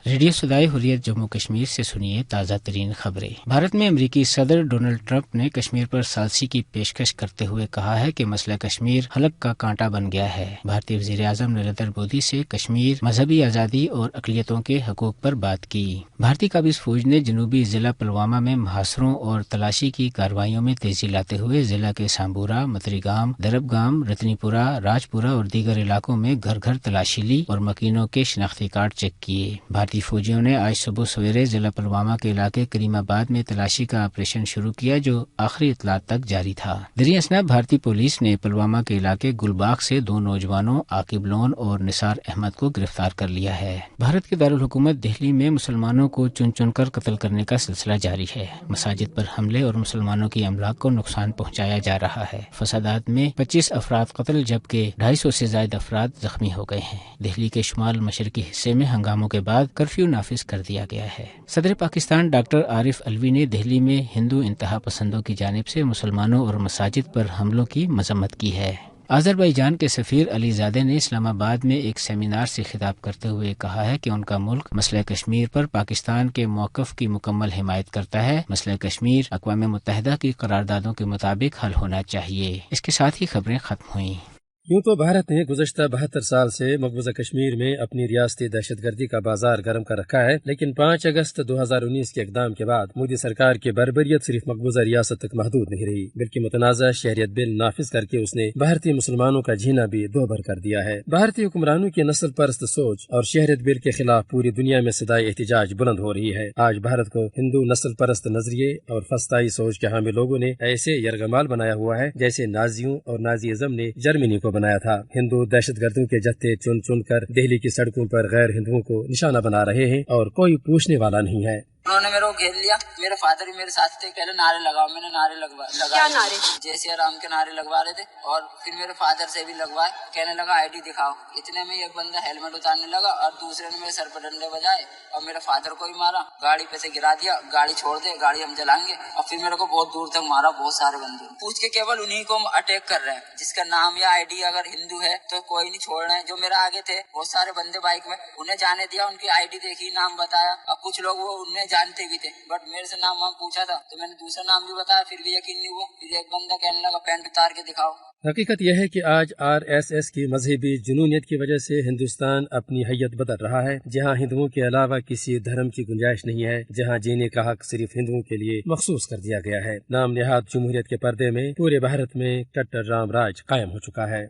Radio صدائے حریت جموں کشمیر سے سنیے تازہ ترین خبریں۔ بھارت میں امریکی صدر ڈونلڈ ٹرمپ نے کشمیر پر ثالثی کی پیشکش کرتے ہوئے کہا ہے کہ مسئلہ کشمیر حلق کا کانٹا بن گیا ہے۔ بھارتی وزیر اعظم نریندر مودی سے کشمیر مذہبی آزادی اور اقلیتوں کے حقوق پر بات کی۔ بھارتی قابض فوج نے جنوبی ضلع پلوامہ میں محاصروں اور تلاشی کی کارروائیوں میں تیزی لاتے ہوئے ضلع کے سامبورہ، متری گام، درب گام، رتنی پورہ، راج پورہ اور دیگر علاقوں میں گھر گھر تلاشی لی اور مکینوں کے شناختی کارڈ چیک کیے۔ بھارتی فوجیوں نے آج صبح سویرے ضلع پلوامہ کے علاقے کریم آباد میں تلاشی کا آپریشن شروع کیا جو آخری اطلاعات تک جاری تھا۔ دریں اثنا بھارتی پولیس نے پلوامہ کے علاقے گلباغ سے 2 نوجوانوں عاقب لون اور نثار احمد کو گرفتار کر لیا ہے۔ بھارت کے دارالحکومت دہلی میں مسلمانوں کو چن چن کر قتل کرنے کا سلسلہ جاری ہے۔ مساجد پر حملے اور مسلمانوں کی املاک کو نقصان پہنچایا جا رہا ہے۔ فسادات میں 25 افراد قتل جبکہ 250 سے زائد افراد زخمی ہو گئے ہیں۔ دہلی کے شمال مشرقی حصے میں ہنگاموں کے بعد کرفیو نافذ کر دیا گیا ہے۔ صدر پاکستان ڈاکٹر عارف علوی نے دہلی میں ہندو انتہا پسندوں کی جانب سے مسلمانوں اور مساجد پر حملوں کی مذمت کی ہے۔ آذربائیجان کے سفیر علی زادے نے اسلام آباد میں ایک سیمینار سے خطاب کرتے ہوئے کہا ہے کہ ان کا ملک مسئلہ کشمیر پر پاکستان کے موقف کی مکمل حمایت کرتا ہے۔ مسئلہ کشمیر اقوام متحدہ کی قراردادوں کے مطابق حل ہونا چاہیے۔ اس کے ساتھ ہی خبریں ختم ہوئیں۔ یوں تو بھارت نے گزشتہ 72 سال سے مقبوضہ کشمیر میں اپنی ریاستی دہشت گردی کا بازار گرم کر رکھا ہے، لیکن 5 اگست 2019 کے اقدام کے بعد مودی سرکار کی بربریت صرف مقبوضہ ریاست تک محدود نہیں رہی، بلکہ متنازع شہریت بل نافذ کر کے اس نے بھارتی مسلمانوں کا جینا بھی دوبھر کر دیا ہے۔ بھارتی حکمرانوں کی نسل پرست سوچ اور شہریت بل کے خلاف پوری دنیا میں صدائے احتجاج بلند ہو رہی ہے۔ آج بھارت کو ہندو نسل پرست نظریے اور فسطائی سوچ کے حامی لوگوں نے ایسے یرغمال بنایا ہوا ہے جیسے نازیوں اور نازیزم نے جرمنی کو بنایا تھا۔ ہندو دہشت گردوں کے جتھے چن چن کر دہلی کی سڑکوں پر غیر ہندوؤں کو نشانہ بنا رہے ہیں اور کوئی پوچھنے والا نہیں ہے۔ انہوں نے میرے کو گھیر لیا، میرے فادر بھی میرے ساتھ تھے، پہلے نعرے لگاؤ، میں نے نعرے لگا کیا نعرے؟ جے سی رام کے نعرے لگوا رہے تھے اور پھر میرے فادر سے بھی لگوائے، کہنے لگا آئی ڈی دکھاؤ۔ اتنے میں ایک بندہ ہیلمٹ اتارنے لگا اور دوسرے نے میرے سر پر ڈنڈے بجائے اور میرے فادر کو بھی مارا، گاڑی پہ سے گرا دیا، گاڑی چھوڑ دے، گاڑی ہم چلائیں گے، اور پھر میرے کو بہت دور تک مارا، بہت سارے بندے پوچھ کے کیول انہیں کو اٹیک کر رہے ہیں جس کا نام یا آئی ڈی اگر ہندو ہے تو کوئی نہیں چھوڑ رہے ہیں۔ جو میرے آگے تھے بہت سارے بندے بائک میں، انہیں جانے دیا، ان کی آئی ڈی دیکھی، نام بتایا، اور کچھ لوگ وہ انہیں جانتے بھی تھے بٹ میرے سے نام پوچھا تھا تو میں نے دوسرا نام بھی بتایا، پھر بھی یقین نہیں ہوا۔ پھر ایک بندہ کہنے لگا پینٹ اتار کے دکھاؤ۔ حقیقت یہ ہے کہ آج RSS کی مذہبی جنونیت کی وجہ سے ہندوستان اپنی حیت بدل رہا ہے، جہاں ہندوؤں کے علاوہ کسی دھرم کی گنجائش نہیں ہے، جہاں جینے کا حق صرف ہندوؤں کے لیے مخصوص کر دیا گیا ہے۔ نام نہاد جمہوریت کے پردے میں پورے بھارت میں کٹر رام راج قائم ہو چکا ہے۔